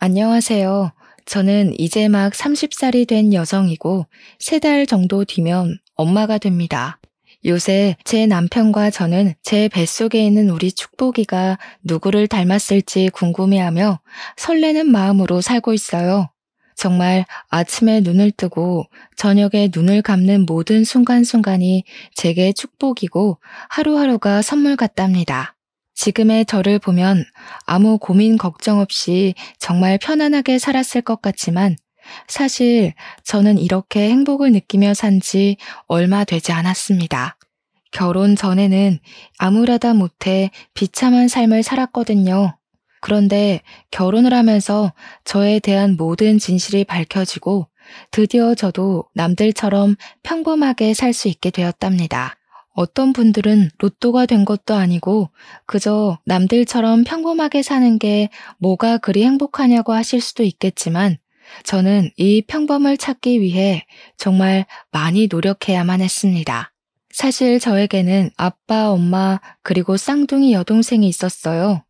안녕하세요. 저는 이제 막 30살이 된 여성이고 3달 정도 뒤면 엄마가 됩니다. 요새 제 남편과 저는 제 뱃속에 있는 우리 축복이가 누구를 닮았을지 궁금해하며 설레는 마음으로 살고 있어요. 정말 아침에 눈을 뜨고 저녁에 눈을 감는 모든 순간순간이 제게 축복이고 하루하루가 선물 같답니다. 지금의 저를 보면 아무 고민 걱정 없이 정말 편안하게 살았을 것 같지만 사실 저는 이렇게 행복을 느끼며 산지 얼마 되지 않았습니다. 결혼 전에는 아무렇다 못해 비참한 삶을 살았거든요. 그런데 결혼을 하면서 저에 대한 모든 진실이 밝혀지고 드디어 저도 남들처럼 평범하게 살 수 있게 되었답니다. 어떤 분들은 로또가 된 것도 아니고 그저 남들처럼 평범하게 사는 게 뭐가 그리 행복하냐고 하실 수도 있겠지만 저는 이 평범을 찾기 위해 정말 많이 노력해야만 했습니다. 사실 저에게는 아빠, 엄마, 그리고 쌍둥이 여동생이 있었어요.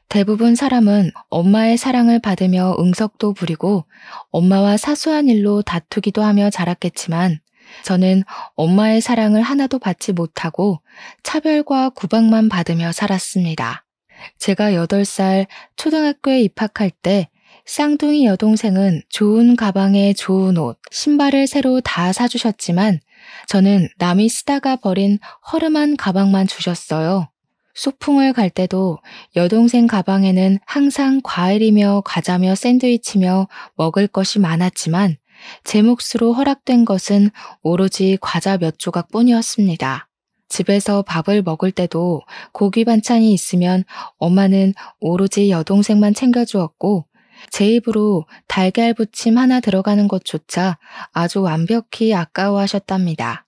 대부분 사람은 엄마의 사랑을 받으며 응석도 부리고 엄마와 사소한 일로 다투기도 하며 자랐겠지만 저는 엄마의 사랑을 하나도 받지 못하고 차별과 구박만 받으며 살았습니다. 제가 8살 초등학교에 입학할 때 쌍둥이 여동생은 좋은 가방에 좋은 옷, 신발을 새로 다 사주셨지만 저는 남이 쓰다가 버린 허름한 가방만 주셨어요. 소풍을 갈 때도 여동생 가방에는 항상 과일이며 과자며 샌드위치며 먹을 것이 많았지만 제 몫으로 허락된 것은 오로지 과자 몇 조각뿐이었습니다. 집에서 밥을 먹을 때도 고기 반찬이 있으면 엄마는 오로지 여동생만 챙겨주었고 제 입으로 달걀 부침 하나 들어가는 것조차 아주 완벽히 아까워하셨답니다.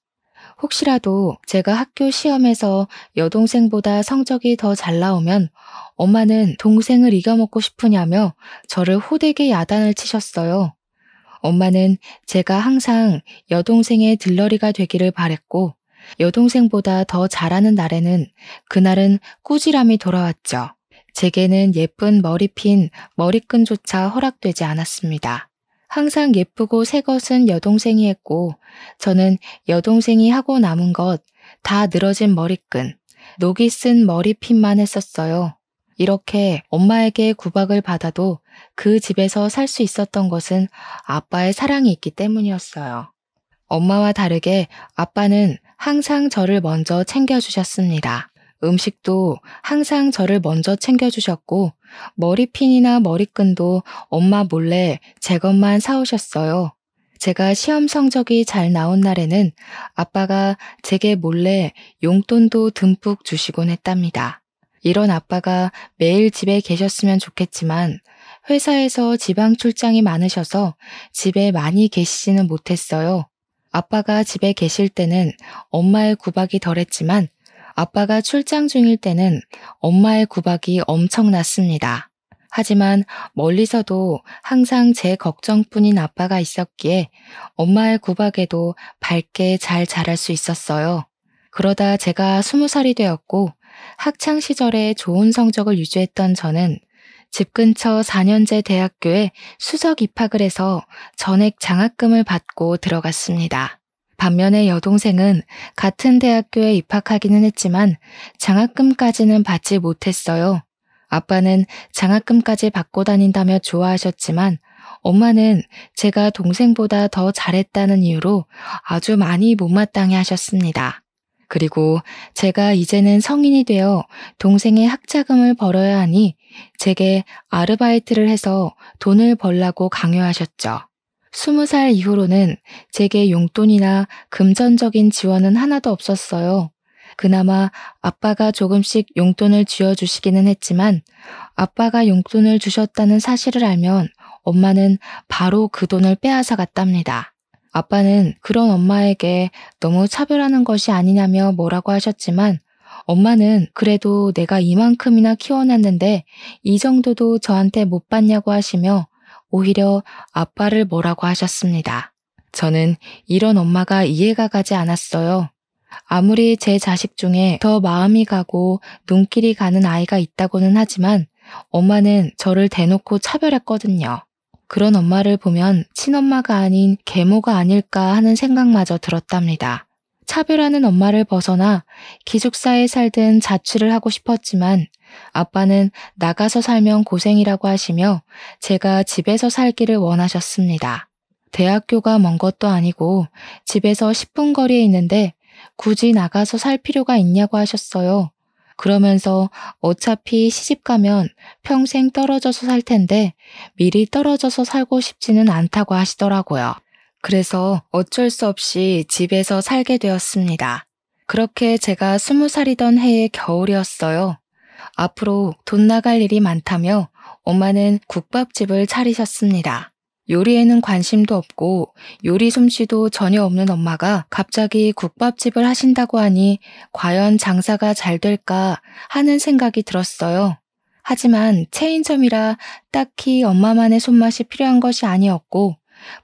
혹시라도 제가 학교 시험에서 여동생보다 성적이 더 잘 나오면 엄마는 동생을 이겨먹고 싶으냐며 저를 호되게 야단을 치셨어요. 엄마는 제가 항상 여동생의 들러리가 되기를 바랬고 여동생보다 더 잘하는 날에는 그날은 꾸지람이 돌아왔죠. 제게는 예쁜 머리핀, 머리끈조차 허락되지 않았습니다. 항상 예쁘고 새 것은 여동생이 했고 저는 여동생이 하고 남은 것, 다 늘어진 머리끈, 녹이 쓴 머리핀만 했었어요. 이렇게 엄마에게 구박을 받아도 그 집에서 살 수 있었던 것은 아빠의 사랑이 있기 때문이었어요. 엄마와 다르게 아빠는 항상 저를 먼저 챙겨주셨습니다. 음식도 항상 저를 먼저 챙겨주셨고 머리핀이나 머리끈도 엄마 몰래 제 것만 사오셨어요. 제가 시험 성적이 잘 나온 날에는 아빠가 제게 몰래 용돈도 듬뿍 주시곤 했답니다. 이런 아빠가 매일 집에 계셨으면 좋겠지만 회사에서 지방 출장이 많으셔서 집에 많이 계시지는 못했어요. 아빠가 집에 계실 때는 엄마의 구박이 덜했지만 아빠가 출장 중일 때는 엄마의 구박이 엄청났습니다. 하지만 멀리서도 항상 제 걱정뿐인 아빠가 있었기에 엄마의 구박에도 밝게 잘 자랄 수 있었어요. 그러다 제가 20살이 되었고 학창 시절에 좋은 성적을 유지했던 저는 집 근처 4년제 대학교에 수석 입학을 해서 전액 장학금을 받고 들어갔습니다. 반면에 여동생은 같은 대학교에 입학하기는 했지만 장학금까지는 받지 못했어요. 아빠는 장학금까지 받고 다닌다며 좋아하셨지만 엄마는 제가 동생보다 더 잘했다는 이유로 아주 많이 못마땅해 하셨습니다. 그리고 제가 이제는 성인이 되어 동생의 학자금을 벌어야 하니 제게 아르바이트를 해서 돈을 벌라고 강요하셨죠. 20살 이후로는 제게 용돈이나 금전적인 지원은 하나도 없었어요. 그나마 아빠가 조금씩 용돈을 쥐어주시기는 했지만 아빠가 용돈을 주셨다는 사실을 알면 엄마는 바로 그 돈을 빼앗아 갔답니다. 아빠는 그런 엄마에게 너무 차별하는 것이 아니냐며 뭐라고 하셨지만 엄마는 그래도 내가 이만큼이나 키워놨는데 이 정도도 저한테 못 받냐고 하시며 오히려 아빠를 뭐라고 하셨습니다. 저는 이런 엄마가 이해가 가지 않았어요. 아무리 제 자식 중에 더 마음이 가고 눈길이 가는 아이가 있다고는 하지만 엄마는 저를 대놓고 차별했거든요. 그런 엄마를 보면 친엄마가 아닌 계모가 아닐까 하는 생각마저 들었답니다. 차별하는 엄마를 벗어나 기숙사에 살든 자취를 하고 싶었지만 아빠는 나가서 살면 고생이라고 하시며 제가 집에서 살기를 원하셨습니다. 대학교가 먼 것도 아니고 집에서 10분 거리에 있는데 굳이 나가서 살 필요가 있냐고 하셨어요. 그러면서 어차피 시집 가면 평생 떨어져서 살 텐데 미리 떨어져서 살고 싶지는 않다고 하시더라고요. 그래서 어쩔 수 없이 집에서 살게 되었습니다. 그렇게 제가 20살이던 해의 겨울이었어요. 앞으로 돈 나갈 일이 많다며 엄마는 국밥집을 차리셨습니다. 요리에는 관심도 없고 요리 솜씨도 전혀 없는 엄마가 갑자기 국밥집을 하신다고 하니 과연 장사가 잘 될까 하는 생각이 들었어요. 하지만 체인점이라 딱히 엄마만의 손맛이 필요한 것이 아니었고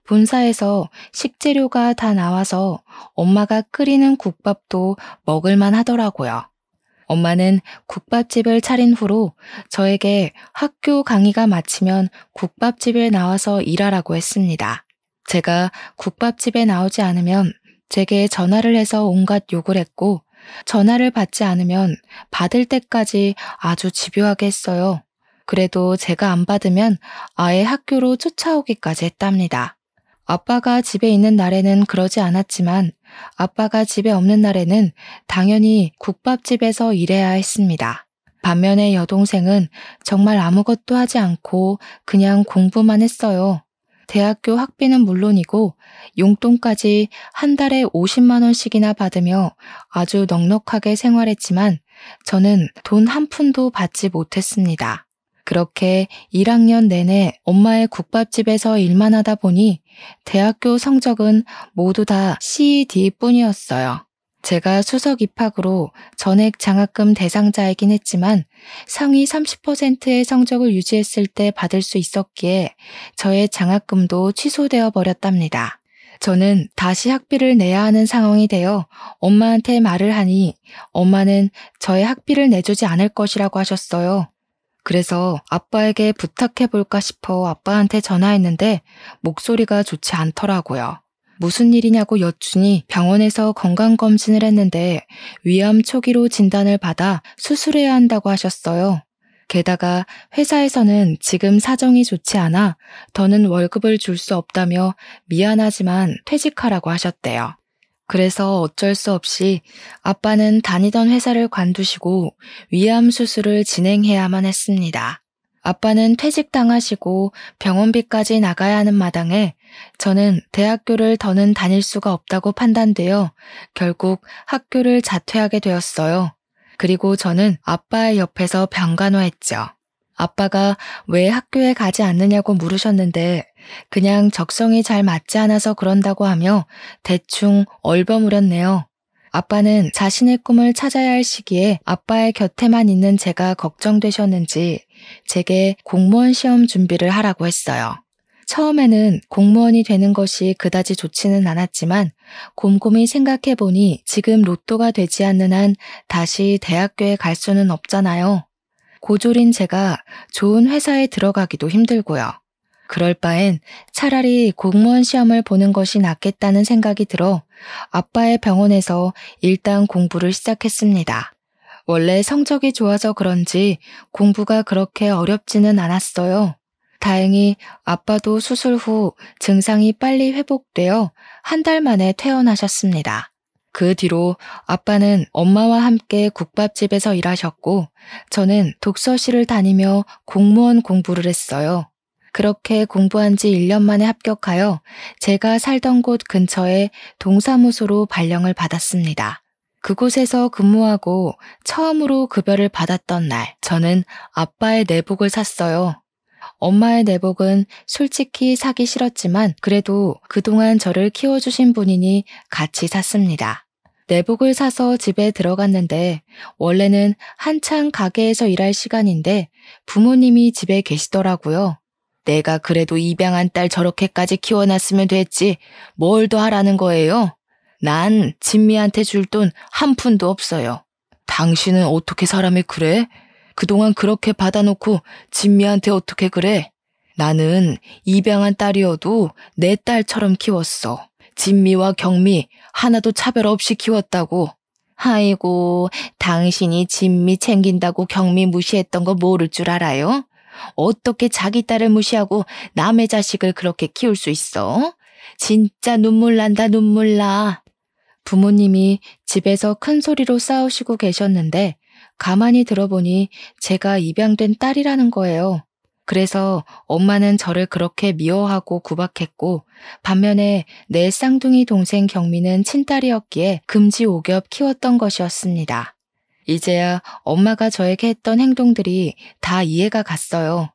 본사에서 식재료가 다 나와서 엄마가 끓이는 국밥도 먹을만 하더라고요. 엄마는 국밥집을 차린 후로 저에게 학교 강의가 마치면 국밥집에 나와서 일하라고 했습니다. 제가 국밥집에 나오지 않으면 제게 전화를 해서 온갖 욕을 했고 전화를 받지 않으면 받을 때까지 아주 집요하게 했어요. 그래도 제가 안 받으면 아예 학교로 쫓아오기까지 했답니다. 아빠가 집에 있는 날에는 그러지 않았지만 아빠가 집에 없는 날에는 당연히 국밥집에서 일해야 했습니다. 반면에 여동생은 정말 아무것도 하지 않고 그냥 공부만 했어요. 대학교 학비는 물론이고 용돈까지 한 달에 50만 원씩이나 받으며 아주 넉넉하게 생활했지만 저는 돈 한 푼도 받지 못했습니다. 그렇게 1학년 내내 엄마의 국밥집에서 일만 하다 보니 대학교 성적은 모두 다 CD뿐이었어요. 제가 수석 입학으로 전액 장학금 대상자이긴 했지만 상위 30%의 성적을 유지했을 때 받을 수 있었기에 저의 장학금도 취소되어 버렸답니다. 저는 다시 학비를 내야 하는 상황이 되어 엄마한테 말을 하니 엄마는 저의 학비를 내주지 않을 것이라고 하셨어요. 그래서 아빠에게 부탁해볼까 싶어 아빠한테 전화했는데 목소리가 좋지 않더라고요. 무슨 일이냐고 여쭈니 병원에서 건강검진을 했는데 위암 초기로 진단을 받아 수술해야 한다고 하셨어요. 게다가 회사에서는 지금 사정이 좋지 않아 더는 월급을 줄 수 없다며 미안하지만 퇴직하라고 하셨대요. 그래서 어쩔 수 없이 아빠는 다니던 회사를 관두시고 위암 수술을 진행해야만 했습니다. 아빠는 퇴직당하시고 병원비까지 나가야 하는 마당에 저는 대학교를 더는 다닐 수가 없다고 판단되어 결국 학교를 자퇴하게 되었어요. 그리고 저는 아빠의 옆에서 병간호했죠. 아빠가 왜 학교에 가지 않느냐고 물으셨는데 그냥 적성이 잘 맞지 않아서 그런다고 하며 대충 얼버무렸네요. 아빠는 자신의 꿈을 찾아야 할 시기에 아빠의 곁에만 있는 제가 걱정되셨는지 제게 공무원 시험 준비를 하라고 했어요. 처음에는 공무원이 되는 것이 그다지 좋지는 않았지만 곰곰이 생각해보니 지금 로또가 되지 않는 한 다시 대학교에 갈 수는 없잖아요. 고졸인 제가 좋은 회사에 들어가기도 힘들고요. 그럴 바엔 차라리 공무원 시험을 보는 것이 낫겠다는 생각이 들어 아빠의 병원에서 일단 공부를 시작했습니다. 원래 성적이 좋아서 그런지 공부가 그렇게 어렵지는 않았어요. 다행히 아빠도 수술 후 증상이 빨리 회복되어 한 달 만에 퇴원하셨습니다. 그 뒤로 아빠는 엄마와 함께 국밥집에서 일하셨고 저는 독서실을 다니며 공무원 공부를 했어요. 그렇게 공부한 지 1년 만에 합격하여 제가 살던 곳 근처에 동사무소로 발령을 받았습니다. 그곳에서 근무하고 처음으로 급여를 받았던 날, 저는 아빠의 내복을 샀어요. 엄마의 내복은 솔직히 사기 싫었지만 그래도 그동안 저를 키워주신 분이니 같이 샀습니다. 내복을 사서 집에 들어갔는데 원래는 한창 가게에서 일할 시간인데 부모님이 집에 계시더라고요. 내가 그래도 입양한 딸 저렇게까지 키워놨으면 됐지 뭘 더 하라는 거예요? 난 진미한테 줄 돈 한 푼도 없어요. 당신은 어떻게 사람이 그래? 그동안 그렇게 받아놓고 진미한테 어떻게 그래? 나는 입양한 딸이어도 내 딸처럼 키웠어. 진미와 경미 하나도 차별 없이 키웠다고. 아이고, 당신이 진미 챙긴다고 경미 무시했던 거 모를 줄 알아요? 어떻게 자기 딸을 무시하고 남의 자식을 그렇게 키울 수 있어? 진짜 눈물 난다, 눈물 나. 부모님이 집에서 큰 소리로 싸우시고 계셨는데 가만히 들어보니 제가 입양된 딸이라는 거예요. 그래서 엄마는 저를 그렇게 미워하고 구박했고 반면에 내 쌍둥이 동생 경미는 친딸이었기에 금지오겹 키웠던 것이었습니다. 이제야 엄마가 저에게 했던 행동들이 다 이해가 갔어요.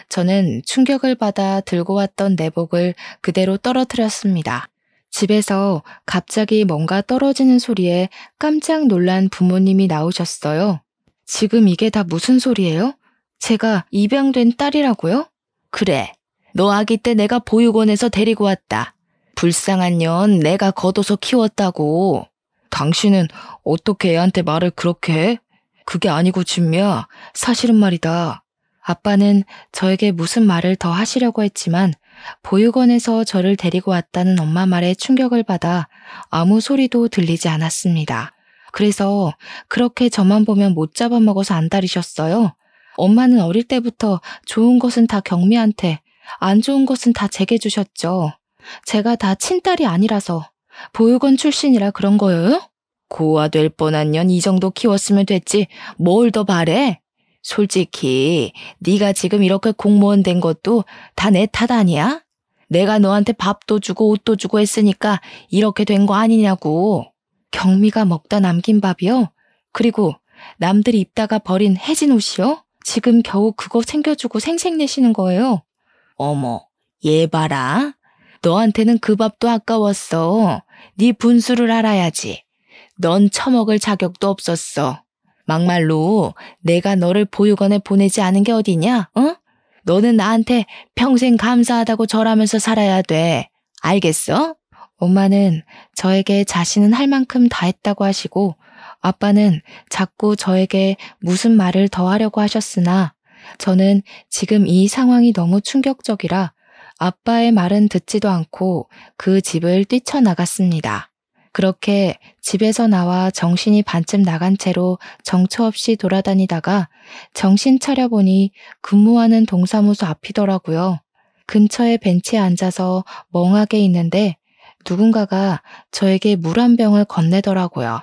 저는 충격을 받아 들고 왔던 내복을 그대로 떨어뜨렸습니다. 집에서 갑자기 뭔가 떨어지는 소리에 깜짝 놀란 부모님이 나오셨어요. 지금 이게 다 무슨 소리예요? 제가 입양된 딸이라고요? 그래, 너 아기 때 내가 보육원에서 데리고 왔다. 불쌍한 년 내가 걷어서 키웠다고. 당신은 어떻게 애한테 말을 그렇게 해? 그게 아니고 진미야, 사실은 말이다. 아빠는 저에게 무슨 말을 더 하시려고 했지만 보육원에서 저를 데리고 왔다는 엄마 말에 충격을 받아 아무 소리도 들리지 않았습니다. 그래서 그렇게 저만 보면 못 잡아먹어서 안달이셨어요. 엄마는 어릴 때부터 좋은 것은 다 경미한테, 안 좋은 것은 다 제게 주셨죠. 제가 다 친딸이 아니라서 보육원 출신이라 그런 거예요? 고아 될 뻔한 년 이 정도 키웠으면 됐지 뭘 더 바래? 솔직히 네가 지금 이렇게 공무원 된 것도 다 내 탓 아니야? 내가 너한테 밥도 주고 옷도 주고 했으니까 이렇게 된 거 아니냐고. 경미가 먹다 남긴 밥이요? 그리고 남들이 입다가 버린 해진 옷이요? 지금 겨우 그거 챙겨주고 생색내시는 거예요. 어머, 얘 봐라. 너한테는 그 밥도 아까웠어. 네 분수를 알아야지. 넌 처먹을 자격도 없었어. 막말로 내가 너를 보육원에 보내지 않은 게 어디냐? 어? 너는 나한테 평생 감사하다고 절하면서 살아야 돼. 알겠어? 엄마는 저에게 자신은 할 만큼 다 했다고 하시고 아빠는 자꾸 저에게 무슨 말을 더 하려고 하셨으나 저는 지금 이 상황이 너무 충격적이라 아빠의 말은 듣지도 않고 그 집을 뛰쳐나갔습니다. 그렇게 집에서 나와 정신이 반쯤 나간 채로 정처 없이 돌아다니다가 정신 차려보니 근무하는 동사무소 앞이더라고요. 근처에 벤치에 앉아서 멍하게 있는데 누군가가 저에게 물 한 병을 건네더라고요.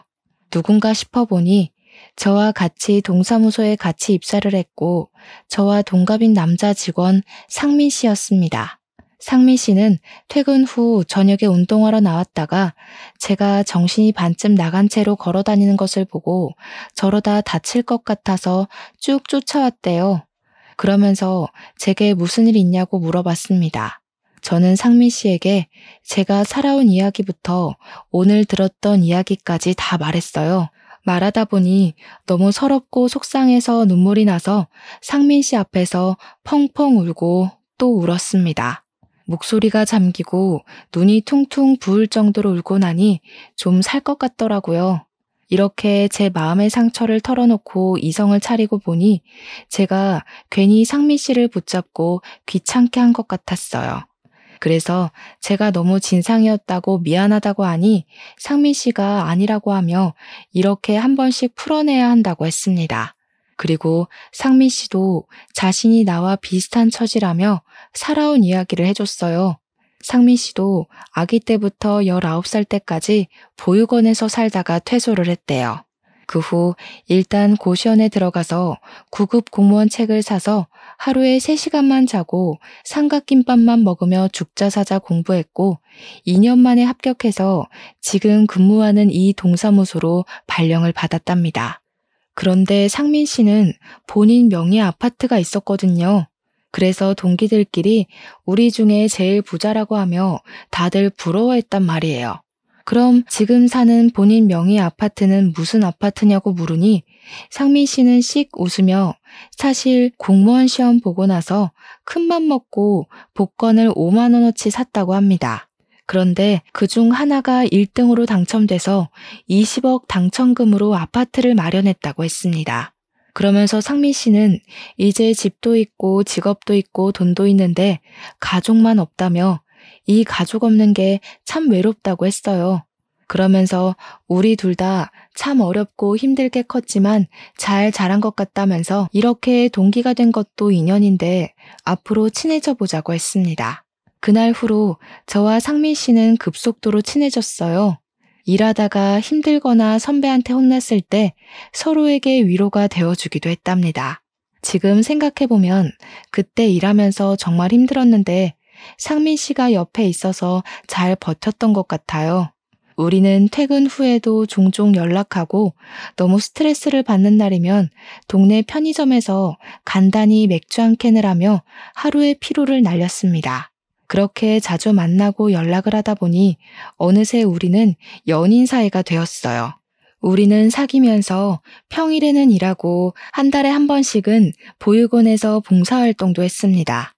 누군가 싶어보니 저와 같이 동사무소에 같이 입사를 했고 저와 동갑인 남자 직원 상민 씨였습니다. 상민 씨는 퇴근 후 저녁에 운동하러 나왔다가 제가 정신이 반쯤 나간 채로 걸어 다니는 것을 보고 저러다 다칠 것 같아서 쭉 쫓아왔대요. 그러면서 제게 무슨 일 있냐고 물어봤습니다. 저는 상민 씨에게 제가 살아온 이야기부터 오늘 들었던 이야기까지 다 말했어요. 말하다 보니 너무 서럽고 속상해서 눈물이 나서 상민 씨 앞에서 펑펑 울고 또 울었습니다. 목소리가 잠기고 눈이 퉁퉁 부을 정도로 울고 나니 좀 살 것 같더라고요. 이렇게 제 마음의 상처를 털어놓고 이성을 차리고 보니 제가 괜히 상민 씨를 붙잡고 귀찮게 한 것 같았어요. 그래서 제가 너무 진상이었다고 미안하다고 하니 상민 씨가 아니라고 하며 이렇게 한 번씩 풀어내야 한다고 했습니다. 그리고 상민 씨도 자신이 나와 비슷한 처지라며 살아온 이야기를 해줬어요. 상민 씨도 아기 때부터 19살 때까지 보육원에서 살다가 퇴소를 했대요. 그 후 일단 고시원에 들어가서 9급 공무원 책을 사서 하루에 3시간만 자고 삼각김밥만 먹으며 죽자사자 공부했고 2년 만에 합격해서 지금 근무하는 이 동사무소로 발령을 받았답니다. 그런데 상민 씨는 본인 명의 아파트가 있었거든요. 그래서 동기들끼리 우리 중에 제일 부자라고 하며 다들 부러워했단 말이에요. 그럼 지금 사는 본인 명의 아파트는 무슨 아파트냐고 물으니 상민 씨는 씩 웃으며 사실 공무원 시험 보고 나서 큰맘 먹고 복권을 5만 원어치 샀다고 합니다. 그런데 그중 하나가 1등으로 당첨돼서 20억 당첨금으로 아파트를 마련했다고 했습니다. 그러면서 상민 씨는 이제 집도 있고 직업도 있고 돈도 있는데 가족만 없다며 이 가족 없는 게 참 외롭다고 했어요. 그러면서 우리 둘 다 참 어렵고 힘들게 컸지만 잘 자란 것 같다면서 이렇게 동기가 된 것도 인연인데 앞으로 친해져 보자고 했습니다. 그날 후로 저와 상민 씨는 급속도로 친해졌어요. 일하다가 힘들거나 선배한테 혼났을 때 서로에게 위로가 되어주기도 했답니다. 지금 생각해보면 그때 일하면서 정말 힘들었는데 상민 씨가 옆에 있어서 잘 버텼던 것 같아요. 우리는 퇴근 후에도 종종 연락하고 너무 스트레스를 받는 날이면 동네 편의점에서 간단히 맥주 한 캔을 하며 하루의 피로를 날렸습니다. 그렇게 자주 만나고 연락을 하다 보니 어느새 우리는 연인 사이가 되었어요. 우리는 사귀면서 평일에는 일하고 한 달에 한 번씩은 보육원에서 봉사활동도 했습니다.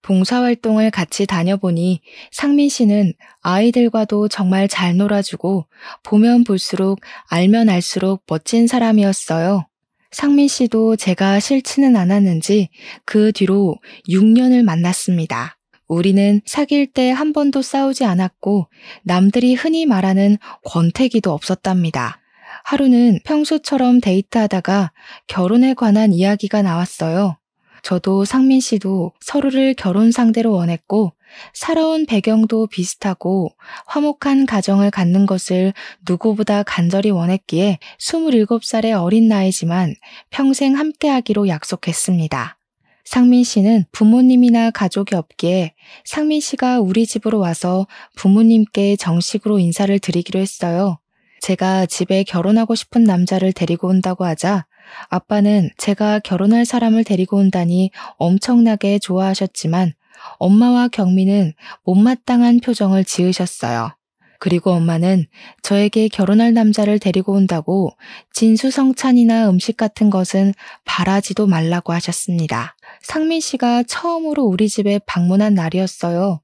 봉사활동을 같이 다녀보니 상민 씨는 아이들과도 정말 잘 놀아주고 보면 볼수록 알면 알수록 멋진 사람이었어요. 상민 씨도 제가 싫지는 않았는지 그 뒤로 6년을 만났습니다. 우리는 사귈 때 한 번도 싸우지 않았고 남들이 흔히 말하는 권태기도 없었답니다. 하루는 평소처럼 데이트하다가 결혼에 관한 이야기가 나왔어요. 저도 상민 씨도 서로를 결혼 상대로 원했고 살아온 배경도 비슷하고 화목한 가정을 갖는 것을 누구보다 간절히 원했기에 27살의 어린 나이지만 평생 함께하기로 약속했습니다. 상민 씨는 부모님이나 가족이 없기에 상민 씨가 우리 집으로 와서 부모님께 정식으로 인사를 드리기로 했어요. 제가 집에 결혼하고 싶은 남자를 데리고 온다고 하자 아빠는 제가 결혼할 사람을 데리고 온다니 엄청나게 좋아하셨지만 엄마와 경미는 못마땅한 표정을 지으셨어요. 그리고 엄마는 저에게 결혼할 남자를 데리고 온다고 진수성찬이나 음식 같은 것은 바라지도 말라고 하셨습니다. 상민 씨가 처음으로 우리 집에 방문한 날이었어요.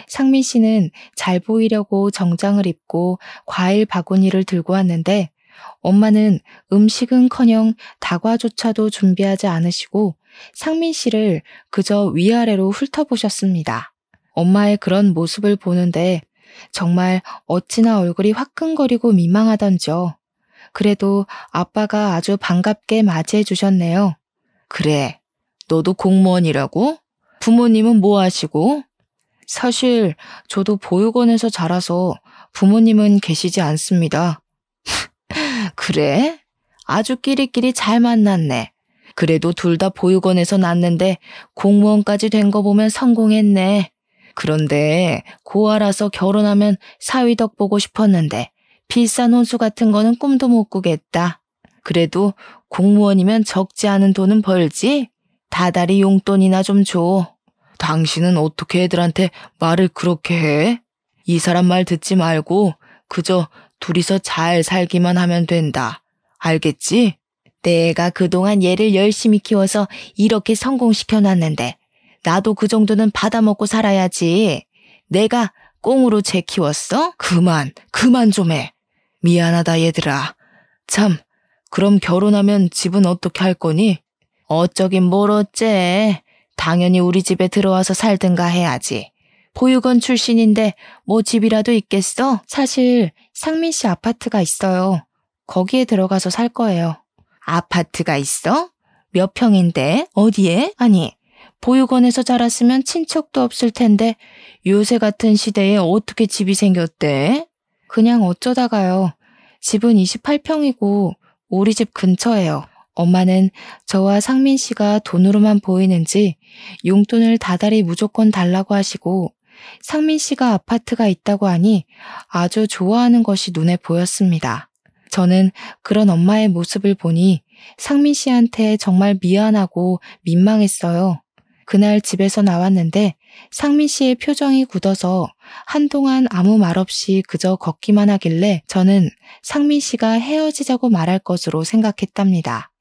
상민 씨는 잘 보이려고 정장을 입고 과일 바구니를 들고 왔는데 엄마는 음식은커녕 다과조차도 준비하지 않으시고 상민 씨를 그저 위아래로 훑어보셨습니다. 엄마의 그런 모습을 보는데 정말 어찌나 얼굴이 화끈거리고 민망하던지요. 그래도 아빠가 아주 반갑게 맞이해 주셨네요. 그래, 너도 공무원이라고? 부모님은 뭐 하시고? 사실 저도 보육원에서 자라서 부모님은 계시지 않습니다. 그래? 아주 끼리끼리 잘 만났네. 그래도 둘 다 보육원에서 낳았는데 공무원까지 된 거 보면 성공했네. 그런데 고아라서 결혼하면 사위덕 보고 싶었는데 비싼 혼수 같은 거는 꿈도 못 꾸겠다. 그래도 공무원이면 적지 않은 돈은 벌지? 다달이 용돈이나 좀 줘. 당신은 어떻게 애들한테 말을 그렇게 해? 이 사람 말 듣지 말고 그저 둘이서 잘 살기만 하면 된다. 알겠지? 내가 그동안 얘를 열심히 키워서 이렇게 성공시켜놨는데 나도 그 정도는 받아먹고 살아야지. 내가 꽁으로 쟤 키웠어? 그만 좀 해. 미안하다 얘들아. 참, 그럼 결혼하면 집은 어떻게 할 거니? 어쩌긴 뭘 어째. 당연히 우리 집에 들어와서 살든가 해야지. 보육원 출신인데 뭐 집이라도 있겠어? 사실 상민 씨 아파트가 있어요. 거기에 들어가서 살 거예요. 아파트가 있어? 몇 평인데? 어디에? 아니, 보육원에서 자랐으면 친척도 없을 텐데 요새 같은 시대에 어떻게 집이 생겼대? 그냥 어쩌다가요. 집은 28평이고 우리 집 근처예요. 엄마는 저와 상민 씨가 돈으로만 보이는지 용돈을 다달이 무조건 달라고 하시고 상민 씨가 아파트가 있다고 하니 아주 좋아하는 것이 눈에 보였습니다. 저는 그런 엄마의 모습을 보니 상민 씨한테 정말 미안하고 민망했어요. 그날 집에서 나왔는데 상민 씨의 표정이 굳어서 한동안 아무 말 없이 그저 걷기만 하길래 저는 상민 씨가 헤어지자고 말할 것으로 생각했답니다.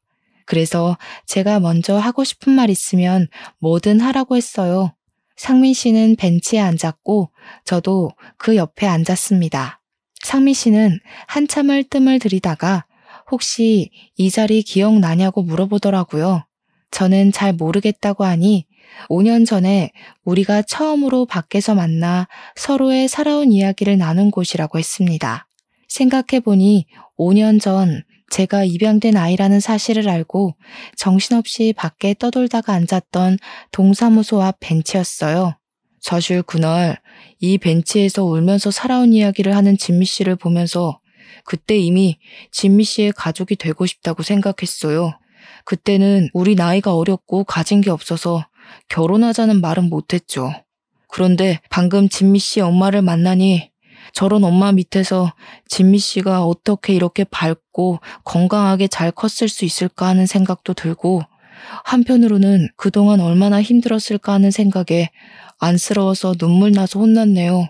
그래서 제가 먼저 하고 싶은 말 있으면 뭐든 하라고 했어요. 상민 씨는 벤치에 앉았고 저도 그 옆에 앉았습니다. 상민 씨는 한참을 뜸을 들이다가 혹시 이 자리 기억나냐고 물어보더라고요. 저는 잘 모르겠다고 하니 5년 전에 우리가 처음으로 밖에서 만나 서로의 살아온 이야기를 나눈 곳이라고 했습니다. 생각해보니 5년 전 제가 입양된 아이라는 사실을 알고 정신없이 밖에 떠돌다가 앉았던 동사무소 앞 벤치였어요. 사실 그날 이 벤치에서 울면서 살아온 이야기를 하는 진미 씨를 보면서 그때 이미 진미 씨의 가족이 되고 싶다고 생각했어요. 그때는 우리 나이가 어렸고 가진 게 없어서 결혼하자는 말은 못했죠. 그런데 방금 진미 씨 엄마를 만나니 저런 엄마 밑에서 진미 씨가 어떻게 이렇게 밝고 건강하게 잘 컸을 수 있을까 하는 생각도 들고 한편으로는 그동안 얼마나 힘들었을까 하는 생각에 안쓰러워서 눈물 나서 혼났네요.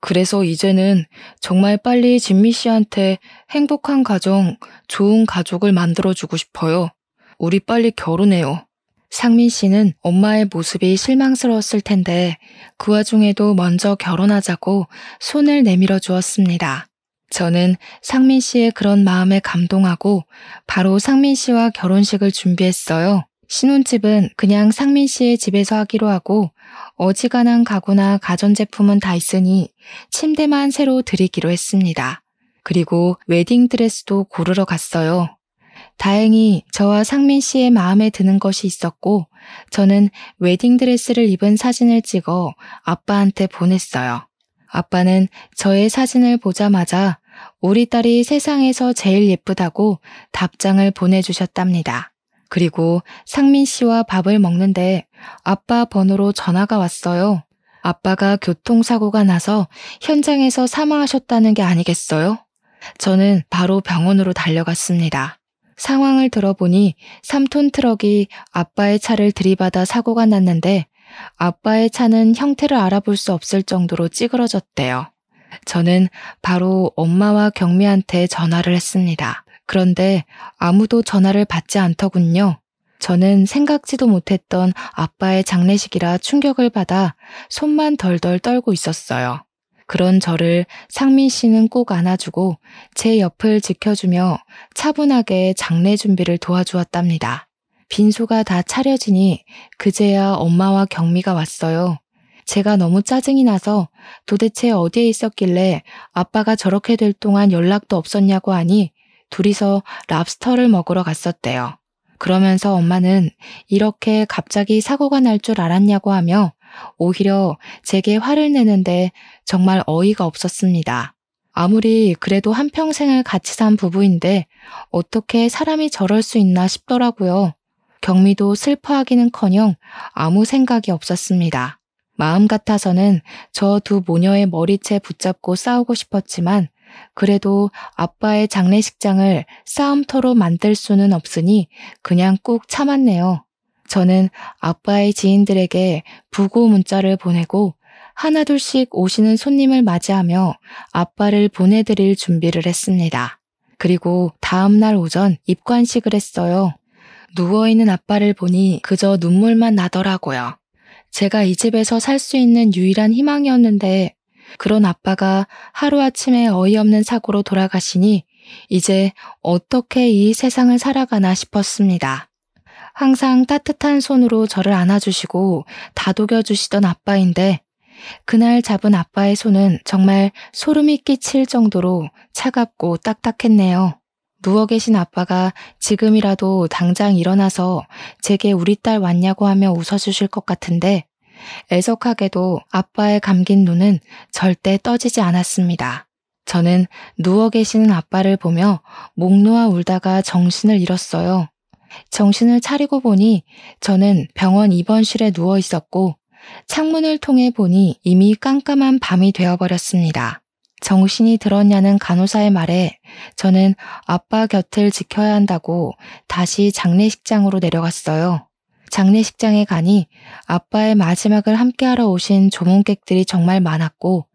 그래서 이제는 정말 빨리 진미 씨한테 행복한 가정, 좋은 가족을 만들어주고 싶어요. 우리 빨리 결혼해요. 상민 씨는 엄마의 모습이 실망스러웠을 텐데 그 와중에도 먼저 결혼하자고 손을 내밀어 주었습니다. 저는 상민 씨의 그런 마음에 감동하고 바로 상민 씨와 결혼식을 준비했어요. 신혼집은 그냥 상민 씨의 집에서 하기로 하고 어지간한 가구나 가전제품은 다 있으니 침대만 새로 드리기로 했습니다. 그리고 웨딩드레스도 고르러 갔어요. 다행히 저와 상민 씨의 마음에 드는 것이 있었고 저는 웨딩드레스를 입은 사진을 찍어 아빠한테 보냈어요. 아빠는 저의 사진을 보자마자 우리 딸이 세상에서 제일 예쁘다고 답장을 보내주셨답니다. 그리고 상민 씨와 밥을 먹는데 아빠 번호로 전화가 왔어요. 아빠가 교통사고가 나서 현장에서 사망하셨다는 게 아니겠어요? 저는 바로 병원으로 달려갔습니다. 상황을 들어보니 3톤 트럭이 아빠의 차를 들이받아 사고가 났는데 아빠의 차는 형태를 알아볼 수 없을 정도로 찌그러졌대요. 저는 바로 엄마와 경미한테 전화를 했습니다. 그런데 아무도 전화를 받지 않더군요. 저는 생각지도 못했던 아빠의 장례식이라 충격을 받아 손만 덜덜 떨고 있었어요. 그런 저를 상민 씨는 꼭 안아주고 제 옆을 지켜주며 차분하게 장례 준비를 도와주었답니다. 빈소가 다 차려지니 그제야 엄마와 경미가 왔어요. 제가 너무 짜증이 나서 도대체 어디에 있었길래 아빠가 저렇게 될 동안 연락도 없었냐고 하니 둘이서 랍스터를 먹으러 갔었대요. 그러면서 엄마는 이렇게 갑자기 사고가 날 줄 알았냐고 하며 오히려 제게 화를 내는데 정말 어이가 없었습니다. 아무리 그래도 한평생을 같이 산 부부인데 어떻게 사람이 저럴 수 있나 싶더라고요. 경미도 슬퍼하기는커녕 아무 생각이 없었습니다. 마음 같아서는 저 두 모녀의 머리채 붙잡고 싸우고 싶었지만 그래도 아빠의 장례식장을 싸움터로 만들 수는 없으니 그냥 꾹 참았네요. 저는 아빠의 지인들에게 부고 문자를 보내고 하나둘씩 오시는 손님을 맞이하며 아빠를 보내드릴 준비를 했습니다. 그리고 다음날 오전 입관식을 했어요. 누워있는 아빠를 보니 그저 눈물만 나더라고요. 제가 이 집에서 살 수 있는 유일한 희망이었는데 그런 아빠가 하루아침에 어이없는 사고로 돌아가시니 이제 어떻게 이 세상을 살아가나 싶었습니다. 항상 따뜻한 손으로 저를 안아주시고 다독여주시던 아빠인데 그날 잡은 아빠의 손은 정말 소름이 끼칠 정도로 차갑고 딱딱했네요. 누워 계신 아빠가 지금이라도 당장 일어나서 제게 우리 딸 왔냐고 하며 웃어주실 것 같은데 애석하게도 아빠의 감긴 눈은 절대 떠지지 않았습니다. 저는 누워 계시는 아빠를 보며 목 놓아 울다가 정신을 잃었어요. 정신을 차리고 보니 저는 병원 입원실에 누워 있었고 창문을 통해 보니 이미 깜깜한 밤이 되어버렸습니다. 정신이 들었냐는 간호사의 말에 저는 아빠 곁을 지켜야 한다고 다시 장례식장으로 내려갔어요. 장례식장에 가니 아빠의 마지막을 함께하러 오신 조문객들이 정말 많았고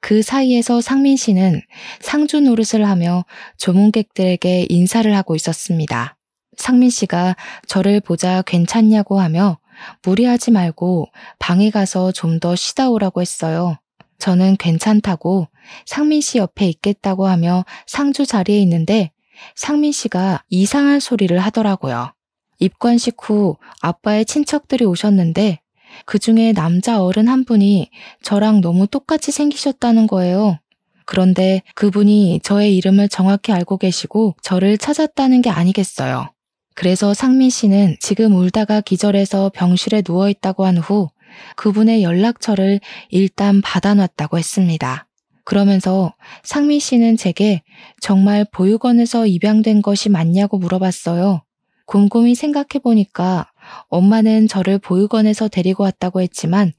그 사이에서 상민 씨는 상주 노릇을 하며 조문객들에게 인사를 하고 있었습니다. 상민 씨가 저를 보자 괜찮냐고 하며 무리하지 말고 방에 가서 좀 더 쉬다 오라고 했어요. 저는 괜찮다고 상민 씨 옆에 있겠다고 하며 상주 자리에 있는데 상민 씨가 이상한 소리를 하더라고요. 입관식 후 아빠의 친척들이 오셨는데 그중에 남자 어른 한 분이 저랑 너무 똑같이 생기셨다는 거예요. 그런데 그분이 저의 이름을 정확히 알고 계시고 저를 찾았다는 게 아니겠어요. 그래서 상민 씨는 지금 울다가 기절해서 병실에 누워있다고 한 후 그분의 연락처를 일단 받아놨다고 했습니다. 그러면서 상민 씨는 제게 정말 보육원에서 입양된 것이 맞냐고 물어봤어요. 곰곰이 생각해보니까 엄마는 저를 보육원에서 데리고 왔다고 했지만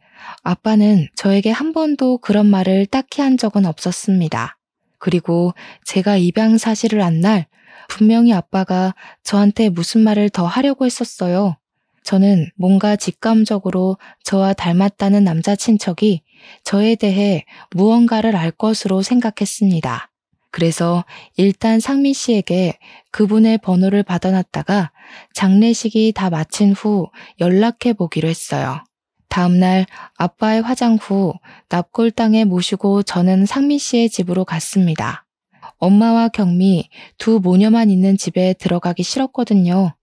아빠는 저에게 한 번도 그런 말을 딱히 한 적은 없었습니다. 그리고 제가 입양 사실을 안 날 분명히 아빠가 저한테 무슨 말을 더 하려고 했었어요. 저는 뭔가 직감적으로 저와 닮았다는 남자 친척이 저에 대해 무언가를 알 것으로 생각했습니다. 그래서 일단 상민 씨에게 그분의 번호를 받아놨다가 장례식이 다 마친 후 연락해 보기로 했어요. 다음날 아빠의 화장 후 납골당에 모시고 저는 상민 씨의 집으로 갔습니다. 엄마와 경미 두 모녀만 있는 집에 들어가기 싫었거든요.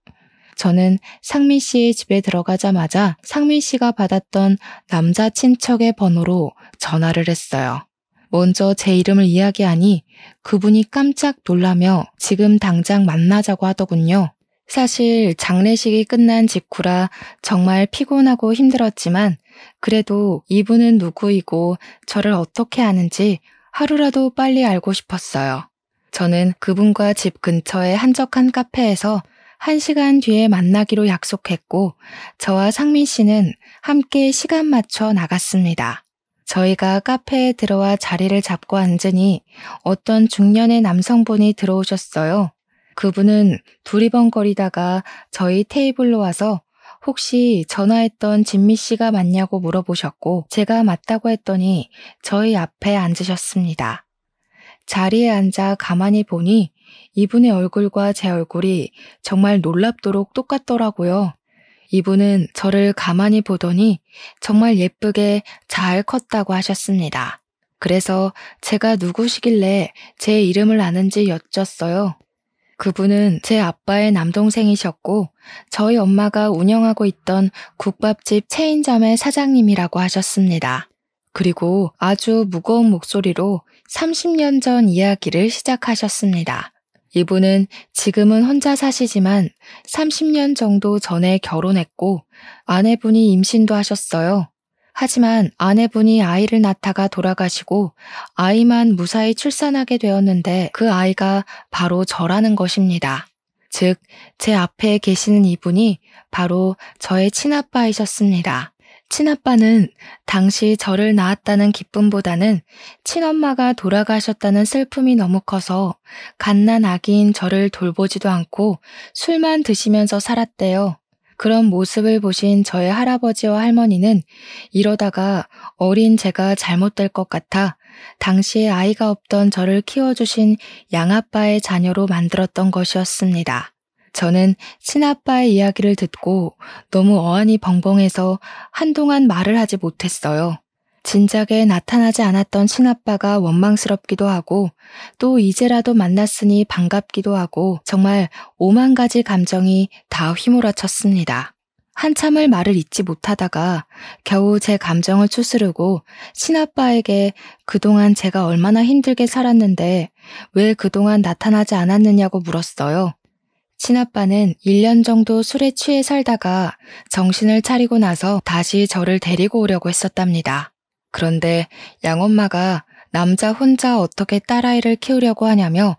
저는 상민 씨의 집에 들어가자마자 상민 씨가 받았던 남자 친척의 번호로 전화를 했어요. 먼저 제 이름을 이야기하니 그분이 깜짝 놀라며 지금 당장 만나자고 하더군요. 사실 장례식이 끝난 직후라 정말 피곤하고 힘들었지만 그래도 이분은 누구이고 저를 어떻게 아는지 하루라도 빨리 알고 싶었어요. 저는 그분과 집 근처의 한적한 카페에서 1시간 뒤에 만나기로 약속했고 저와 상민 씨는 함께 시간 맞춰 나갔습니다. 저희가 카페에 들어와 자리를 잡고 앉으니 어떤 중년의 남성분이 들어오셨어요. 그분은 두리번거리다가 저희 테이블로 와서 혹시 전화했던 진미 씨가 맞냐고 물어보셨고 제가 맞다고 했더니 저희 앞에 앉으셨습니다. 자리에 앉아 가만히 보니 이분의 얼굴과 제 얼굴이 정말 놀랍도록 똑같더라고요. 이분은 저를 가만히 보더니 정말 예쁘게 잘 컸다고 하셨습니다. 그래서 제가 누구시길래 제 이름을 아는지 여쭸어요. 그분은 제 아빠의 남동생이셨고 저희 엄마가 운영하고 있던 국밥집 체인점의 사장님이라고 하셨습니다. 그리고 아주 무거운 목소리로 30년 전 이야기를 시작하셨습니다. 이분은 지금은 혼자 사시지만 30년 정도 전에 결혼했고 아내분이 임신도 하셨어요. 하지만 아내분이 아이를 낳다가 돌아가시고 아이만 무사히 출산하게 되었는데 그 아이가 바로 저라는 것입니다. 즉, 제 앞에 계시는 이분이 바로 저의 친아빠이셨습니다. 친아빠는 당시 저를 낳았다는 기쁨보다는 친엄마가 돌아가셨다는 슬픔이 너무 커서 갓난 아기인 저를 돌보지도 않고 술만 드시면서 살았대요. 그런 모습을 보신 저의 할아버지와 할머니는 이러다가 어린 제가 잘못될 것 같아 당시에 아이가 없던 저를 키워주신 양아빠의 자녀로 만들었던 것이었습니다. 저는 친아빠의 이야기를 듣고 너무 어안이 벙벙해서 한동안 말을 하지 못했어요. 진작에 나타나지 않았던 친아빠가 원망스럽기도 하고 또 이제라도 만났으니 반갑기도 하고 정말 오만 가지 감정이 다 휘몰아쳤습니다. 한참을 말을 잇지 못하다가 겨우 제 감정을 추스르고 친아빠에게 그동안 제가 얼마나 힘들게 살았는데 왜 그동안 나타나지 않았느냐고 물었어요. 친아빠는 1년 정도 술에 취해 살다가 정신을 차리고 나서 다시 저를 데리고 오려고 했었답니다. 그런데 양엄마가 남자 혼자 어떻게 딸아이를 키우려고 하냐며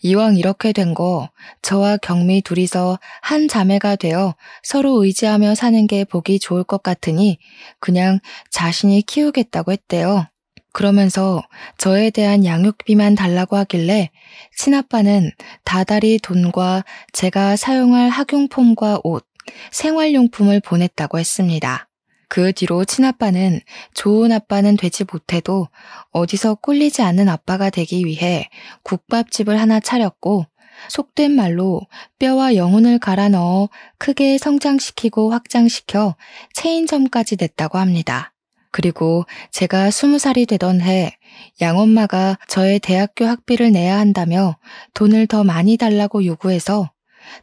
이왕 이렇게 된 거 저와 경미 둘이서 한 자매가 되어 서로 의지하며 사는 게 보기 좋을 것 같으니 그냥 자신이 키우겠다고 했대요. 그러면서 저에 대한 양육비만 달라고 하길래 친아빠는 다달이 돈과 제가 사용할 학용품과 옷, 생활용품을 보냈다고 했습니다. 그 뒤로 친아빠는 좋은 아빠는 되지 못해도 어디서 꿀리지 않는 아빠가 되기 위해 국밥집을 하나 차렸고 속된 말로 뼈와 영혼을 갈아 넣어 크게 성장시키고 확장시켜 체인점까지 냈다고 합니다. 그리고 제가 20살이 되던 해 양엄마가 저의 대학교 학비를 내야 한다며 돈을 더 많이 달라고 요구해서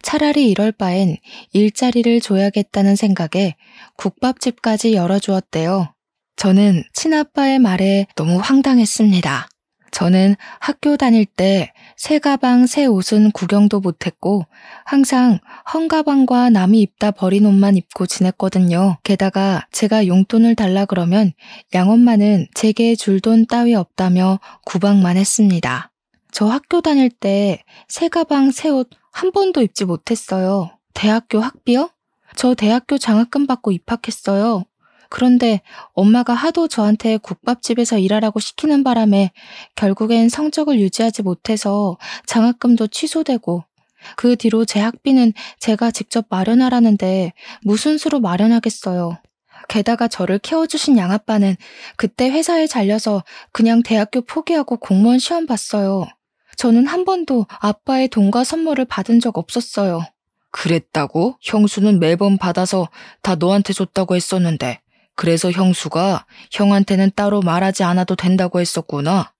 차라리 이럴 바엔 일자리를 줘야겠다는 생각에 국밥집까지 열어주었대요. 저는 친아빠의 말에 너무 황당했습니다. 저는 학교 다닐 때 새 가방, 새 옷은 구경도 못했고 항상 헝가방과 남이 입다 버린 옷만 입고 지냈거든요. 게다가 제가 용돈을 달라 그러면 양엄마는 제게 줄 돈 따위 없다며 구박만 했습니다. 저 학교 다닐 때 새 가방, 새 옷 한 번도 입지 못했어요. 대학교 학비요? 저 대학교 장학금 받고 입학했어요. 그런데 엄마가 하도 저한테 국밥집에서 일하라고 시키는 바람에 결국엔 성적을 유지하지 못해서 장학금도 취소되고 그 뒤로 제 학비는 제가 직접 마련하라는데 무슨 수로 마련하겠어요. 게다가 저를 키워주신 양아빠는 그때 회사에 잘려서 그냥 대학교 포기하고 공무원 시험 봤어요. 저는 한 번도 아빠의 돈과 선물을 받은 적 없었어요. 그랬다고? 형수는 매번 받아서 다 너한테 줬다고 했었는데 그래서 형수가 형한테는 따로 말하지 않아도 된다고 했었구나.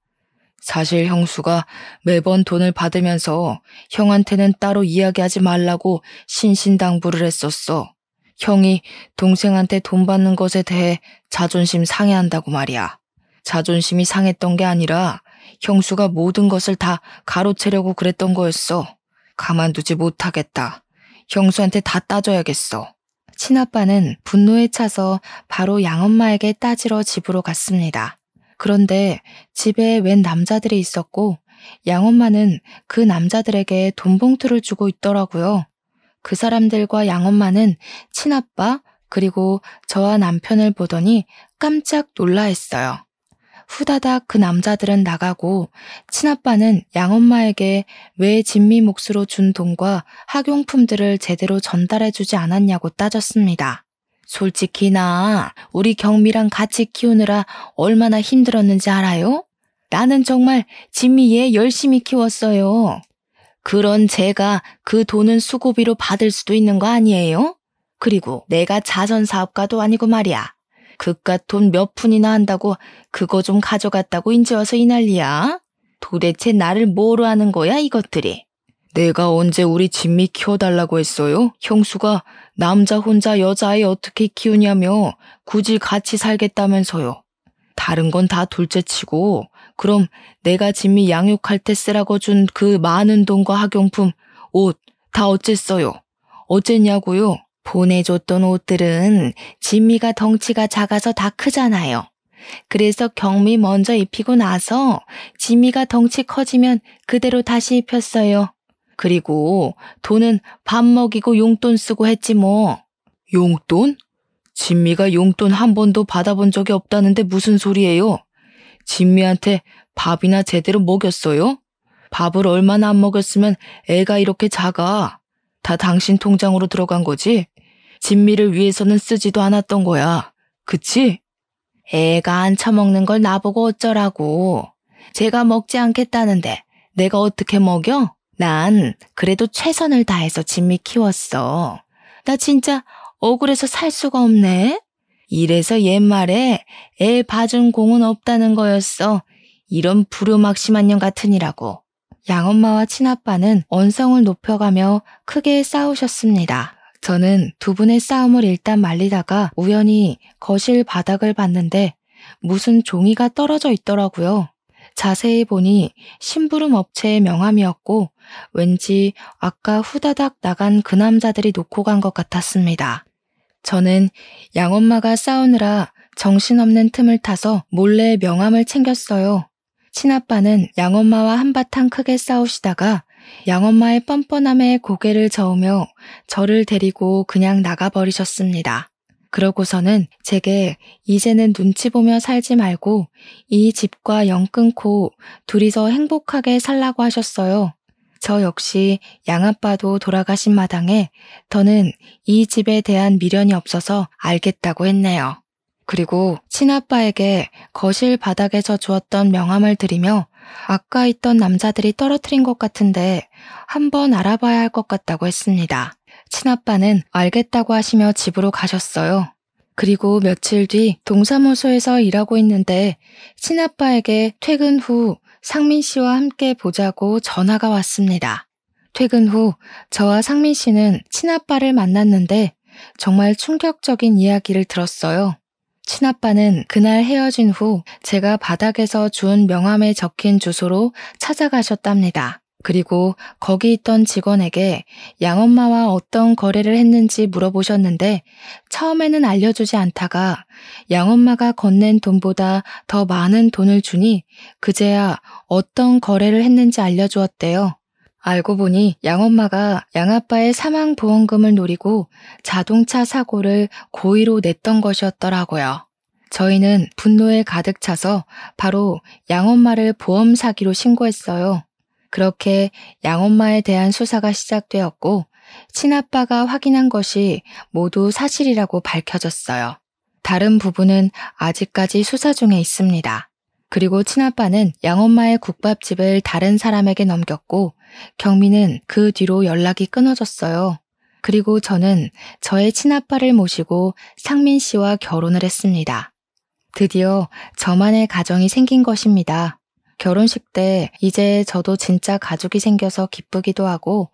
사실 형수가 매번 돈을 받으면서 형한테는 따로 이야기하지 말라고 신신당부를 했었어. 형이 동생한테 돈 받는 것에 대해 자존심 상해한다고 말이야. 자존심이 상했던 게 아니라 형수가 모든 것을 다 가로채려고 그랬던 거였어. 가만두지 못하겠다. 형수한테 다 따져야겠어. 친아빠는 분노에 차서 바로 양엄마에게 따지러 집으로 갔습니다. 그런데 집에 웬 남자들이 있었고 양엄마는 그 남자들에게 돈 봉투를 주고 있더라고요. 그 사람들과 양엄마는 친아빠 그리고 저와 남편을 보더니 깜짝 놀라했어요. 후다닥 그 남자들은 나가고 친아빠는 양엄마에게 왜 진미 몫으로 준 돈과 학용품들을 제대로 전달해주지 않았냐고 따졌습니다. 솔직히 나 우리 경미랑 같이 키우느라 얼마나 힘들었는지 알아요? 나는 정말 진미 얘 열심히 키웠어요. 그런 제가 그 돈은 수고비로 받을 수도 있는 거 아니에요? 그리고 내가 자선사업가도 아니고 말이야. 그깟 돈 몇 푼이나 한다고 그거 좀 가져갔다고 인제 와서 이 난리야? 도대체 나를 뭐로 하는 거야 이것들이? 내가 언제 우리 진미 키워달라고 했어요? 형수가 남자 혼자 여자아이 어떻게 키우냐며 굳이 같이 살겠다면서요. 다른 건 다 둘째치고 그럼 내가 진미 양육할 때 쓰라고 준 그 많은 돈과 학용품, 옷 다 어쨌어요? 어쨌냐고요? 보내줬던 옷들은 진미가 덩치가 작아서 다 크잖아요. 그래서 경미 먼저 입히고 나서 진미가 덩치 커지면 그대로 다시 입혔어요. 그리고 돈은 밥 먹이고 용돈 쓰고 했지 뭐. 용돈? 진미가 용돈 한 번도 받아본 적이 없다는데 무슨 소리예요? 진미한테 밥이나 제대로 먹였어요? 밥을 얼마나 안 먹였으면 애가 이렇게 작아. 다 당신 통장으로 들어간 거지? 진미를 위해서는 쓰지도 않았던 거야. 그치? 애가 안 처먹는 걸 나보고 어쩌라고. 제가 먹지 않겠다는데 내가 어떻게 먹여? 난 그래도 최선을 다해서 진미 키웠어. 나 진짜 억울해서 살 수가 없네. 이래서 옛말에 애 봐준 공은 없다는 거였어. 이런 불효막심한 년 같으니라고. 양엄마와 친아빠는 언성을 높여가며 크게 싸우셨습니다. 저는 두 분의 싸움을 일단 말리다가 우연히 거실 바닥을 봤는데 무슨 종이가 떨어져 있더라고요. 자세히 보니 심부름 업체의 명함이었고 왠지 아까 후다닥 나간 그 남자들이 놓고 간 것 같았습니다. 저는 양엄마가 싸우느라 정신없는 틈을 타서 몰래 명함을 챙겼어요. 친아빠는 양엄마와 한바탕 크게 싸우시다가 양엄마의 뻔뻔함에 고개를 저으며 저를 데리고 그냥 나가버리셨습니다. 그러고서는 제게 이제는 눈치 보며 살지 말고 이 집과 영 끊고 둘이서 행복하게 살라고 하셨어요. 저 역시 양아빠도 돌아가신 마당에 더는 이 집에 대한 미련이 없어서 알겠다고 했네요. 그리고 친아빠에게 거실 바닥에서 주었던 명함을 드리며 아까 있던 남자들이 떨어뜨린 것 같은데 한번 알아봐야 할 것 같다고 했습니다. 친아빠는 알겠다고 하시며 집으로 가셨어요. 그리고 며칠 뒤 동사무소에서 일하고 있는데 친아빠에게 퇴근 후 상민 씨와 함께 보자고 전화가 왔습니다. 퇴근 후 저와 상민 씨는 친아빠를 만났는데 정말 충격적인 이야기를 들었어요. 친아빠는 그날 헤어진 후 제가 바닥에서 주운 명함에 적힌 주소로 찾아가셨답니다. 그리고 거기 있던 직원에게 양엄마와 어떤 거래를 했는지 물어보셨는데 처음에는 알려주지 않다가 양엄마가 건넨 돈보다 더 많은 돈을 주니 그제야 어떤 거래를 했는지 알려주었대요. 알고 보니 양엄마가 양아빠의 사망보험금을 노리고 자동차 사고를 고의로 냈던 것이었더라고요. 저희는 분노에 가득 차서 바로 양엄마를 보험 사기로 신고했어요. 그렇게 양엄마에 대한 수사가 시작되었고 친아빠가 확인한 것이 모두 사실이라고 밝혀졌어요. 다른 부분은 아직까지 수사 중에 있습니다. 그리고 친아빠는 양엄마의 국밥집을 다른 사람에게 넘겼고 경미는 그 뒤로 연락이 끊어졌어요. 그리고 저는 저의 친아빠를 모시고 상민 씨와 결혼을 했습니다. 드디어 저만의 가정이 생긴 것입니다. 결혼식 때 이제 저도 진짜 가족이 생겨서 기쁘기도 하고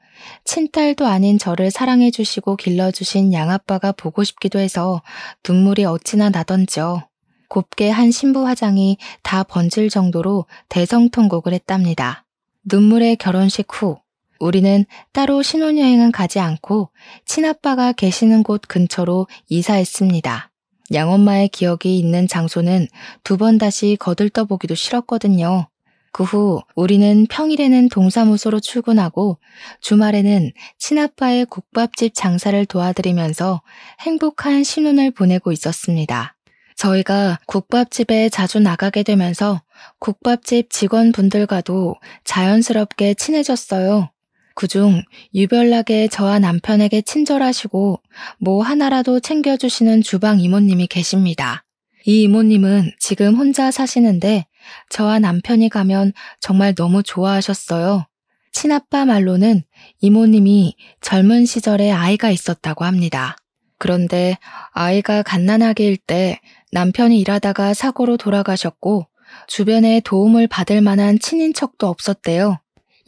친딸도 아닌 저를 사랑해 주시고 길러주신 양아빠가 보고 싶기도 해서 눈물이 어찌나 나던지요. 곱게 한 신부 화장이 다 번질 정도로 대성통곡을 했답니다. 눈물의 결혼식 후 우리는 따로 신혼여행은 가지 않고 친아빠가 계시는 곳 근처로 이사했습니다. 양엄마의 기억이 있는 장소는 두 번 다시 거들떠보기도 싫었거든요. 그 후 우리는 평일에는 동사무소로 출근하고 주말에는 친아빠의 국밥집 장사를 도와드리면서 행복한 신혼을 보내고 있었습니다. 저희가 국밥집에 자주 나가게 되면서 국밥집 직원분들과도 자연스럽게 친해졌어요. 그중 유별나게 저와 남편에게 친절하시고 뭐 하나라도 챙겨주시는 주방 이모님이 계십니다. 이 이모님은 지금 혼자 사시는데 저와 남편이 가면 정말 너무 좋아하셨어요. 친아빠 말로는 이모님이 젊은 시절에 아이가 있었다고 합니다. 그런데 아이가 갓난아기일 때 남편이 일하다가 사고로 돌아가셨고 주변에 도움을 받을 만한 친인척도 없었대요.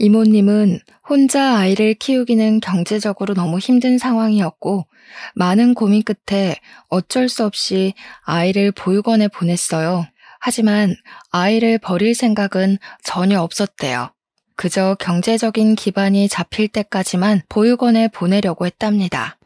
이모님은 혼자 아이를 키우기는 경제적으로 너무 힘든 상황이었고 많은 고민 끝에 어쩔 수 없이 아이를 보육원에 보냈어요. 하지만 아이를 버릴 생각은 전혀 없었대요. 그저 경제적인 기반이 잡힐 때까지만 보육원에 보내려고 했답니다.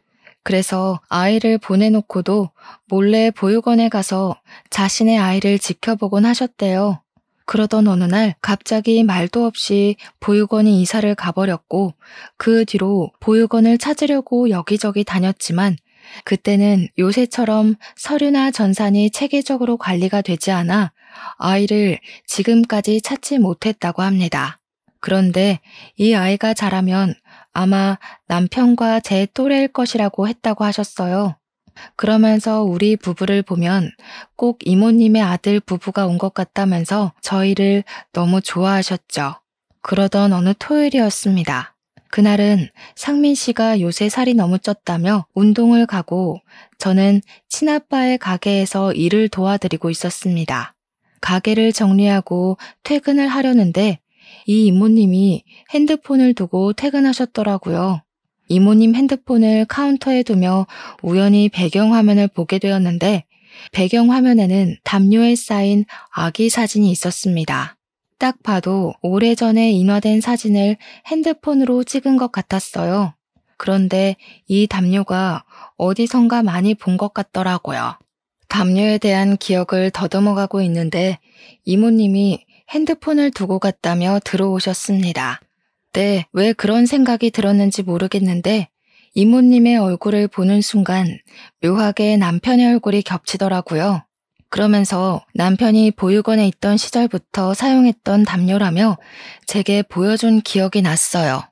그래서 아이를 보내놓고도 몰래 보육원에 가서 자신의 아이를 지켜보곤 하셨대요. 그러던 어느 날 갑자기 말도 없이 보육원이 이사를 가버렸고 그 뒤로 보육원을 찾으려고 여기저기 다녔지만 그때는 요새처럼 서류나 전산이 체계적으로 관리가 되지 않아 아이를 지금까지 찾지 못했다고 합니다. 그런데 이 아이가 자라면 아마 남편과 제 또래일 것이라고 했다고 하셨어요. 그러면서 우리 부부를 보면 꼭 이모님의 아들 부부가 온 것 같다면서 저희를 너무 좋아하셨죠. 그러던 어느 토요일이었습니다. 그날은 상민 씨가 요새 살이 너무 쪘다며 운동을 가고 저는 친아빠의 가게에서 일을 도와드리고 있었습니다. 가게를 정리하고 퇴근을 하려는데 이 이모님이 핸드폰을 두고 퇴근하셨더라고요. 이모님 핸드폰을 카운터에 두며 우연히 배경화면을 보게 되었는데 배경화면에는 담요에 쌓인 아기 사진이 있었습니다. 딱 봐도 오래전에 인화된 사진을 핸드폰으로 찍은 것 같았어요. 그런데 이 담요가 어디선가 많이 본 것 같더라고요. 담요에 대한 기억을 더듬어가고 있는데 이모님이 핸드폰을 두고 갔다며 들어오셨습니다. 네, 왜 그런 생각이 들었는지 모르겠는데 이모님의 얼굴을 보는 순간 묘하게 남편의 얼굴이 겹치더라고요. 그러면서 남편이 보육원에 있던 시절부터 사용했던 담요라며 제게 보여준 기억이 났어요.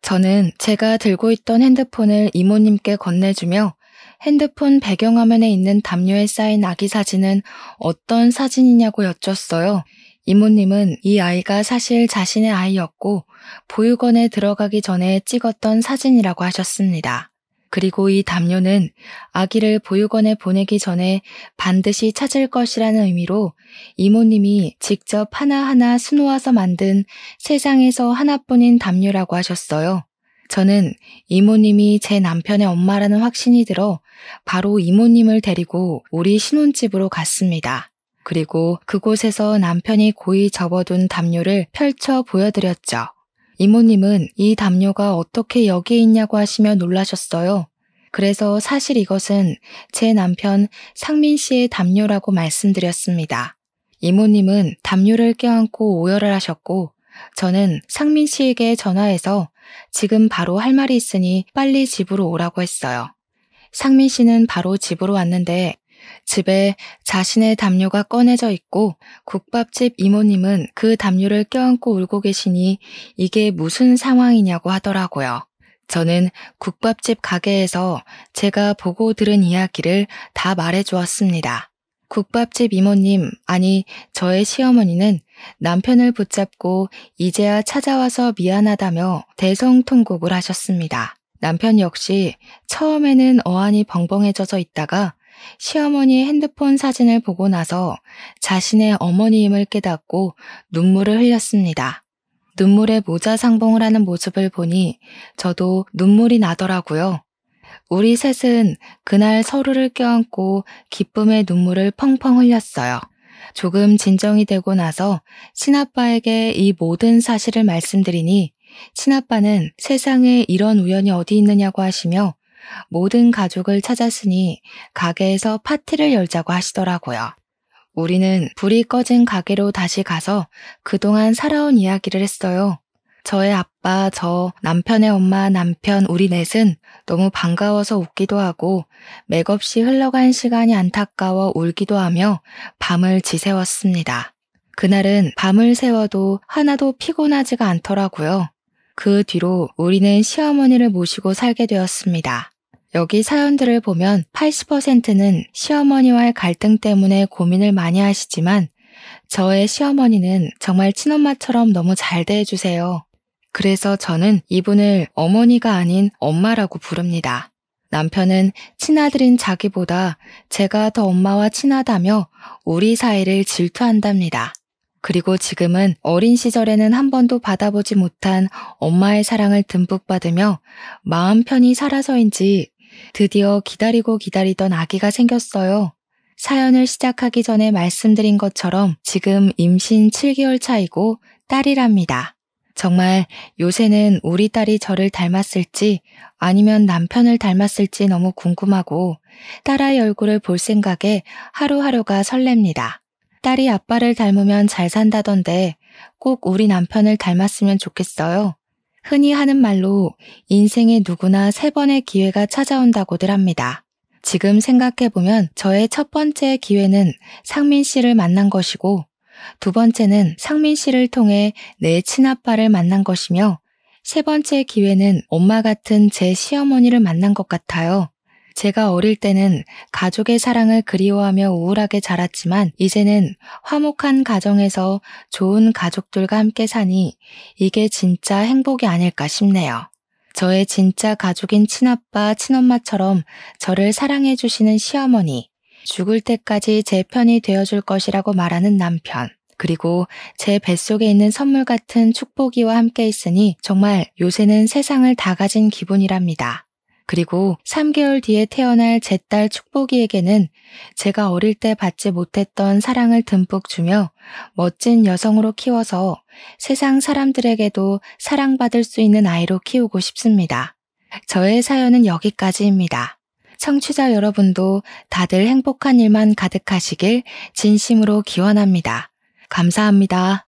저는 제가 들고 있던 핸드폰을 이모님께 건네주며 핸드폰 배경화면에 있는 담요에 쌓인 아기 사진은 어떤 사진이냐고 여쭸어요. 이모님은 이 아이가 사실 자신의 아이였고 보육원에 들어가기 전에 찍었던 사진이라고 하셨습니다. 그리고 이 담요는 아기를 보육원에 보내기 전에 반드시 찾을 것이라는 의미로 이모님이 직접 하나하나 수놓아서 만든 세상에서 하나뿐인 담요라고 하셨어요. 저는 이모님이 제 남편의 엄마라는 확신이 들어 바로 이모님을 데리고 우리 신혼집으로 갔습니다. 그리고 그곳에서 남편이 고이 접어둔 담요를 펼쳐 보여드렸죠. 이모님은 이 담요가 어떻게 여기에 있냐고 하시며 놀라셨어요. 그래서 사실 이것은 제 남편 상민 씨의 담요라고 말씀드렸습니다. 이모님은 담요를 껴안고 오열을 하셨고 저는 상민 씨에게 전화해서 지금 바로 할 말이 있으니 빨리 집으로 오라고 했어요. 상민 씨는 바로 집으로 왔는데 집에 자신의 담요가 꺼내져 있고 국밥집 이모님은 그 담요를 껴안고 울고 계시니 이게 무슨 상황이냐고 하더라고요. 저는 국밥집 가게에서 제가 보고 들은 이야기를 다 말해 주었습니다. 국밥집 이모님, 아니 저의 시어머니는 남편을 붙잡고 이제야 찾아와서 미안하다며 대성통곡을 하셨습니다. 남편 역시 처음에는 어안이 벙벙해져서 있다가 시어머니의 핸드폰 사진을 보고 나서 자신의 어머니임을 깨닫고 눈물을 흘렸습니다. 눈물에 모자상봉을 하는 모습을 보니 저도 눈물이 나더라고요. 우리 셋은 그날 서로를 껴안고 기쁨의 눈물을 펑펑 흘렸어요. 조금 진정이 되고 나서 친아빠에게 이 모든 사실을 말씀드리니 친아빠는 세상에 이런 우연이 어디 있느냐고 하시며 모든 가족을 찾았으니 가게에서 파티를 열자고 하시더라고요. 우리는 불이 꺼진 가게로 다시 가서 그동안 살아온 이야기를 했어요. 저의 아빠, 저, 남편의 엄마, 남편, 우리 넷은 너무 반가워서 웃기도 하고 맥없이 흘러간 시간이 안타까워 울기도 하며 밤을 지새웠습니다. 그날은 밤을 새워도 하나도 피곤하지가 않더라고요. 그 뒤로 우리는 시어머니를 모시고 살게 되었습니다. 여기 사연들을 보면 80%는 시어머니와의 갈등 때문에 고민을 많이 하시지만 저의 시어머니는 정말 친엄마처럼 너무 잘 대해주세요. 그래서 저는 이분을 어머니가 아닌 엄마라고 부릅니다. 남편은 친아들인 자기보다 제가 더 엄마와 친하다며 우리 사이를 질투한답니다. 그리고 지금은 어린 시절에는 한 번도 받아보지 못한 엄마의 사랑을 듬뿍 받으며 마음 편히 살아서인지 드디어 기다리고 기다리던 아기가 생겼어요. 사연을 시작하기 전에 말씀드린 것처럼 지금 임신 7개월 차이고 딸이랍니다. 정말 요새는 우리 딸이 저를 닮았을지 아니면 남편을 닮았을지 너무 궁금하고 딸아이 얼굴을 볼 생각에 하루하루가 설렙니다. 딸이 아빠를 닮으면 잘 산다던데 꼭 우리 남편을 닮았으면 좋겠어요. 흔히 하는 말로 인생에 누구나 3번의 기회가 찾아온다고들 합니다. 지금 생각해보면 저의 첫 번째 기회는 상민 씨를 만난 것이고 2번째는 상민 씨를 통해 내 친아빠를 만난 것이며 3번째 기회는 엄마 같은 제 시어머니를 만난 것 같아요. 제가 어릴 때는 가족의 사랑을 그리워하며 우울하게 자랐지만 이제는 화목한 가정에서 좋은 가족들과 함께 사니 이게 진짜 행복이 아닐까 싶네요. 저의 진짜 가족인 친아빠, 친엄마처럼 저를 사랑해 주시는 시어머니, 죽을 때까지 제 편이 되어줄 것이라고 말하는 남편, 그리고 제 뱃속에 있는 선물 같은 축복이와 함께 있으니 정말 요새는 세상을 다 가진 기분이랍니다. 그리고 3개월 뒤에 태어날 제 딸 축복이에게는 제가 어릴 때 받지 못했던 사랑을 듬뿍 주며 멋진 여성으로 키워서 세상 사람들에게도 사랑받을 수 있는 아이로 키우고 싶습니다. 저의 사연은 여기까지입니다. 청취자 여러분도 다들 행복한 일만 가득하시길 진심으로 기원합니다. 감사합니다.